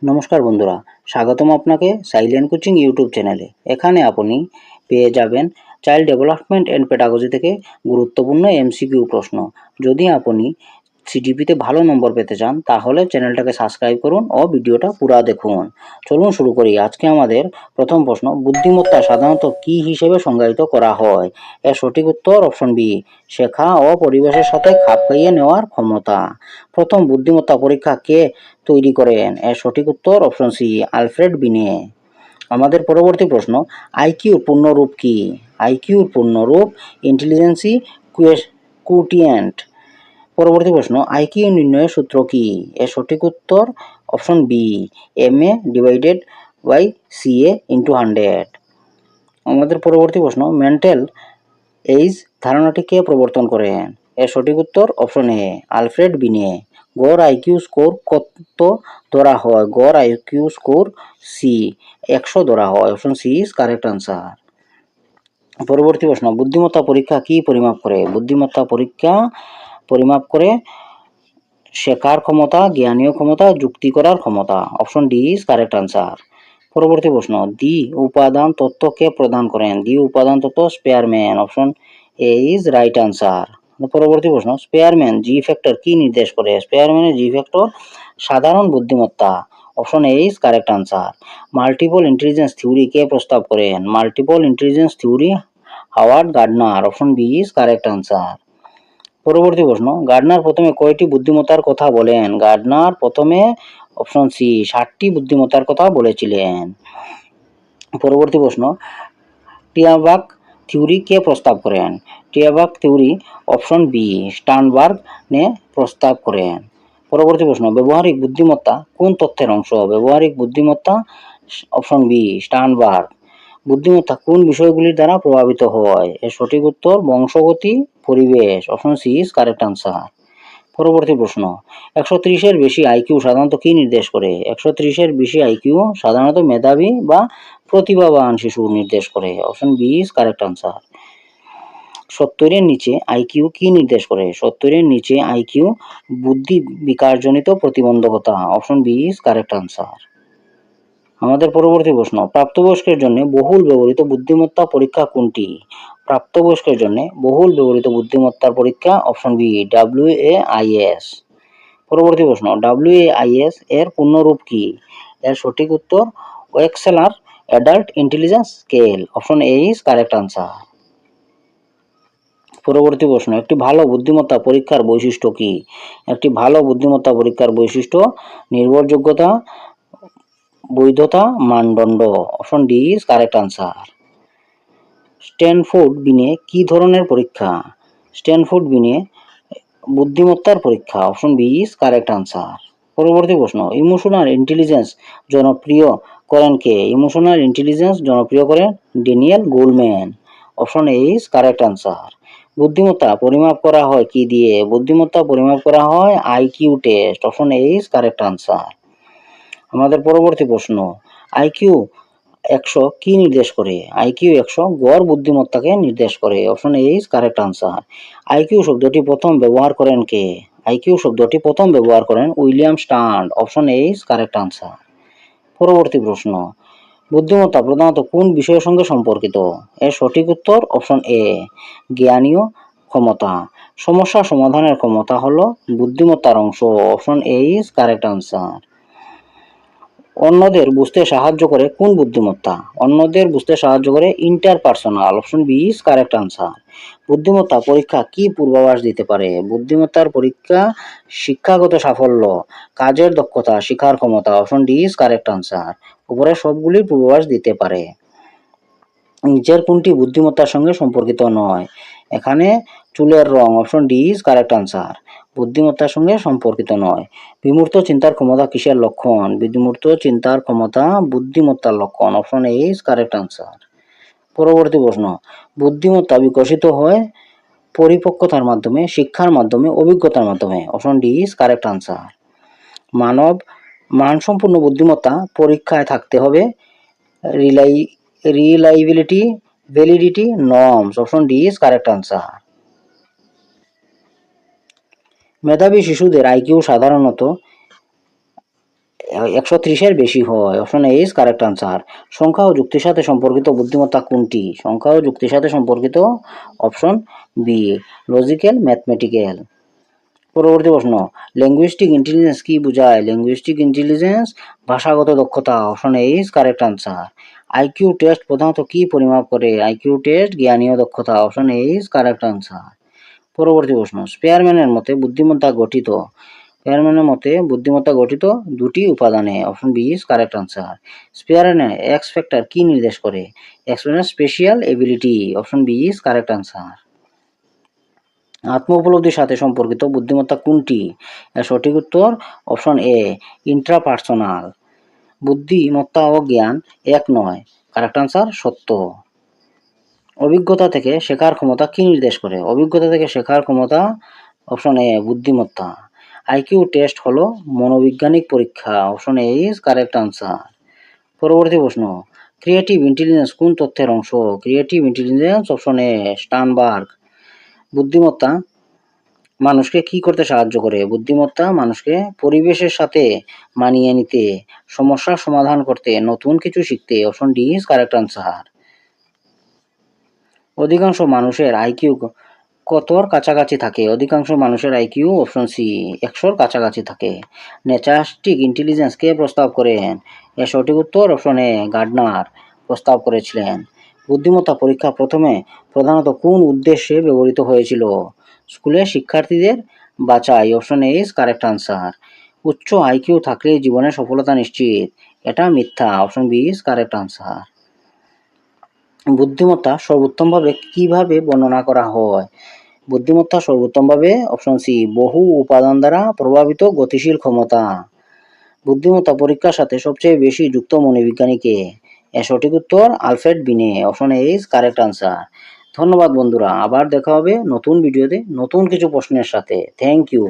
নমস্কার বন্ধুরা, স্বাগতম আপনাকে সাইলেন্ট কোচিং ইউটিউব চ্যানেলে। এখানে আপনি পেয়ে যাবেন চাইল্ড ডেভেলপমেন্ট অ্যান্ড পেডাগজি থেকে গুরুত্বপূর্ণ এমসিকিউ প্রশ্ন। যদি আপনি সিজিপিতে ভালো নম্বর পেতে চান তাহলে চ্যানেলটাকে সাবস্ক্রাইব করুন ও ভিডিওটা পুরা দেখুন। চলুন শুরু করি। আজকে আমাদের প্রথম প্রশ্ন, বুদ্ধিমত্তা সাধারণত কি হিসেবে সংজ্ঞায়িত করা হয়? এর সঠিক উত্তর অপশন বি, শেখা ও পরিবেশের সাথে খাপ খাইয়ে নেওয়ার ক্ষমতা। প্রথম বুদ্ধিমত্তা পরীক্ষা কে তৈরি করেন? এর সঠিক উত্তর অপশন সি, আলফ্রেড বিনে। আমাদের পরবর্তী প্রশ্ন, আইকিউর পূর্ণরূপ কি? আইকিউর পূর্ণরূপ ইন্টেলিজেন্সি কোটিয়েন্ট। পরবর্তী প্রশ্ন, আইকিউ নির্ণয়ের সূত্র কি? এর সঠিক উত্তর option B, MA divided by CA into 100। আমাদের পরবর্তী প্রশ্ন, মেন্টাল এইজ ধারণাটি কে প্রবর্তন করেন? এর সঠিক উত্তর অপশন এ, আলফ্রেড বিনে। গড় আইকিউ স্কোর কত ধরা হয়? গড় আইকিউ স্কোর সি, 100 ধরা হয়। Option C is correct answer. পরবর্তী প্রশ্ন, বুদ্ধিমত্তা পরীক্ষা কি পরিমাপ করে? বুদ্ধিমত্তা পরীক্ষা পরিমাপ করে শেখার ক্ষমতা, জ্ঞানীয় ক্ষমতা, যুক্তি করার ক্ষমতা। Option D is correct answer. পরবর্তী প্রশ্ন, দ্বি উপাদান তত্ত্ব কে প্রদান করেন? দ্বি উপাদান তত্ত্ব Spearman. Option A is right answer. পরবর্তী প্রশ্ন, স্পেয়ারম্যান জি ফ্যাক্টর কি নির্দেশ করে? স্পেয়ারম্যানের জি ফ্যাক্টর সাধারণ বুদ্ধিমত্তা। Option A is correct answer. Multiple intelligence theory কে প্রস্তাব করেন? Multiple intelligence theory Howard Gardner. Option B is correct answer. পরবর্তী প্রশ্ন, গার্ডনার প্রথমে কয়টি বুদ্ধিমত্তার কথা বলেন? গার্ডনার প্রথমে অপশন সি 60টি বুদ্ধিমত্তার কথা বলেছিলেন। পরবর্তী প্রশ্ন, টিয়াবাক থিওরি কে প্রস্তাব করেন? টিয়াবাক থিওরি অপশন বি, স্টার্নবার্গ নে প্রস্তাব করেন। পরবর্তী প্রশ্ন, ব্যবহারিক বুদ্ধিমত্তা কোন তথ্যের অংশ? ব্যবহারিক বুদ্ধিমত্তা অপশন বি, স্টার্নবার্গ। বুদ্ধিমত্তা কোন বিষয়গুলির দ্বারা প্রভাবিত হয়? এর সঠিক উত্তর বংশগতি, পরিবেশ। Option C is correct answer. পরবর্তী প্রশ্ন, 130-এর বেশি আইকিউ সাধারণত কি নির্দেশ করে? 130-এর বেশি আইকিউ সাধারণত মেধাবী বা প্রতিভাবান শিশু নির্দেশ করে। Option B is correct answer. 70-এর নিচে আইকিউ কি নির্দেশ করে? 70-এর নিচে আইকিউ বুদ্ধি বিকাশজনিত প্রতিবন্ধকতা। Option B is correct answer. আমাদের পরবর্তী প্রশ্ন, প্রাপ্তবয়স্কের জন্য বহুল ব্যবহৃত বুদ্ধিমত্তা পরীক্ষা কোনটি? প্রাপ্তবয়স্কের জন্য বহুল ব্যবহৃত বুদ্ধিমত্তার পরীক্ষা অপশন বি, WAIS। পরবর্তী প্রশ্ন, WAIS এর পূর্ণরূপ কি? এর সঠিক উত্তর Wechsler adult intelligence scale. Option A is correct answer. পরবর্তী প্রশ্ন, একটি ভালো বুদ্ধিমত্তা পরীক্ষার বৈশিষ্ট্য কি? একটি ভালো বুদ্ধিমত্তা পরীক্ষার বৈশিষ্ট্য নির্ভরযোগ্যতা, বৈধতা, মানদণ্ড। Option D is correct answer. Stanford Binet কি ধরনের পরীক্ষা? স্ট্যানফোর্ড বিনে বুদ্ধিমত্তার পরীক্ষা। Option B is correct answer. পরবর্তী প্রশ্ন, ইমোশনাল ইন্টেলিজেন্স জনপ্রিয় করেন কে? ইমোশনাল ইন্টেলিজেন্স জনপ্রিয় করেন Daniel Goleman. Option A is correct answer. বুদ্ধিমত্তা পরিমাপ করা হয় কি দিয়ে? বুদ্ধিমত্তা পরিমাপ করা হয় IQ test. Option A is correct answer. আমাদের পরবর্তী প্রশ্ন, আইকিউ 100 কি নির্দেশ করে? আইকিউ 100 গড় বুদ্ধিমত্তাকে নির্দেশ করে। Option A is correct answer. IQ শব্দটি প্রথম ব্যবহার করেন কে? আইকিউ শব্দটি প্রথম ব্যবহার করেন William stern. Option A is correct answer. পরবর্তী প্রশ্ন, বুদ্ধিমত্তা প্রধানত কোন বিষয়ের সঙ্গে সম্পর্কিত? এর সঠিক উত্তর অপশন এ, জ্ঞানীয় ক্ষমতা। সমস্যা সমাধানের ক্ষমতা হলো বুদ্ধিমত্তার অংশ। Option A is correct answer. অন্যদের বুঝতে সাহায্য করে কোন বুদ্ধিমত্তা? অন্যদের বুঝতে সাহায্য করে interpersonal. Option B is correct answer. বুদ্ধিমত্তা পরীক্ষা কি পূর্বাভাস দিতে পারে? বুদ্ধিমত্তার পরীক্ষা শিক্ষাগত সাফল্য, কাজের দক্ষতা, শিখার ক্ষমতা। Option D is correct answer. উপরে সবগুলি পূর্বাভাস দিতে পারে। নিচের কোনটি বুদ্ধিমত্তার সঙ্গে সম্পর্কিত নয়? এখানে চুলের রং। Option D is correct answer. বুদ্ধিমত্তার সঙ্গে সম্পর্কিত নয়। বিমূর্ত চিন্তার ক্ষমতা কিসের লক্ষণ? বিমূর্ত চিন্তার ক্ষমতা বুদ্ধিমত্তার লক্ষণ। Option A is correct answer. পরবর্তী প্রশ্ন, বুদ্ধিমত্তা বিকশিত হয় পরিপক্কতার মাধ্যমে, শিক্ষার মাধ্যমে, অভিজ্ঞতার মাধ্যমে। Option D is correct answer. মানসম্পন্ন বুদ্ধিমত্তা পরীক্ষায় থাকতে হবে reliability, validity, norms. Option D is correct answer. মেধাবী শিশুদের আইকিউ সাধারণত 130-এর বেশি হয়। Option A is correct answer. সংখ্যা ও যুক্তির সাথে সম্পর্কিত বুদ্ধিমত্তা কোনটি? সংখ্যা ও যুক্তির সাথে সম্পর্কিত অপশন বি লজিক্যাল ম্যাথমেটিক্যাল। পরবর্তী প্রশ্ন, লিঙ্গুইস্টিক ইন্টেলিজেন্স কি বোঝায়? লিঙ্গুইস্টিক ইন্টেলিজেন্স ভাষাগত দক্ষতা। Option A is correct answer. IQ test প্রধানত কি পরিমাপ করে? আইকিউ টেস্ট জ্ঞানীয় দক্ষতা। Option A is correct answer. পরবর্তী প্রশ্ন, স্পেয়ারম্যানের মতে বুদ্ধিমত্তা গঠিত। স্পেয়ারম্যানের মতে বুদ্ধিমত্তা গঠিত দুটি উপাদানে। Option B is correct answer. স্পেয়ারম্যানের এক্স ফ্যাক্টর কি নির্দেশ করে? X factor special ability. Option B is correct answer. আত্ম উপলব্ধির সাথে সম্পর্কিত বুদ্ধিমত্তা কোনটি? এর সঠিক উত্তর অপশন এ ইন্ট্রাপার্সোনাল। বুদ্ধিমত্তা ও জ্ঞান এক নয়। কারেক্ট আনসার সত্য। অভিজ্ঞতা থেকে শেখার ক্ষমতা কি নির্দেশ করে? অভিজ্ঞতা থেকে শেখার ক্ষমতা অপশন এ বুদ্ধিমত্তা। আইকিউ টেস্ট হলো মনোবৈজ্ঞানিক পরীক্ষা। Option A is correct answer. পরবর্তী প্রশ্ন, ক্রিয়েটিভ ইন্টেলিজেন্স কোন তথ্যের অংশ? Creative intelligence option A Sternberg. বুদ্ধিমত্তা মানুষকে কি করতে সাহায্য করে? বুদ্ধিমত্তা মানুষকে পরিবেশের সাথে মানিয়ে নিতে, সমস্যার সমাধান করতে, নতুন কিছু শিখতে। Option D is correct answer. অধিকাংশ মানুষের আইকিউ কতর কাছাকাছি থাকে? অধিকাংশ মানুষের আইকিউ অপশন সি 100-র কাছাকাছি থাকে। ন্যাচারিস্টিক ইন্টেলিজেন্স কে প্রস্তাব করেন? এর সঠিক উত্তর অপশন এ গার্ডনার প্রস্তাব করেছিলেন। বুদ্ধিমত্তা পরীক্ষা প্রথমে প্রধানত কোন উদ্দেশ্যে ব্যবহৃত হয়েছিল? স্কুলের শিক্ষার্থীদের বাছাই। Option A is correct answer. উচ্চ আইকিউ থাকলে জীবনে সফলতা নিশ্চিত। এটা মিথ্যা। Option B is correct answer. বুদ্ধিমত্তা সর্বোত্তমভাবে কিভাবে বর্ণনা করা হয়? বুদ্ধিমত্তা সর্বোত্তমভাবে অপশন সি বহু উপাদান দ্বারা প্রভাবিত গতিশীল ক্ষমতা। বুদ্ধিমত্তা পরীক্ষার সাথে সবচেয়ে বেশি যুক্ত মনোবিজ্ঞানী কে? এর সঠিক উত্তর আলফ্রেড বিনে। Option A is correct answer. ধন্যবাদ বন্ধুরা, আবার দেখা হবে নতুন ভিডিওতে নতুন কিছু প্রশ্নের সাথে। Thank you.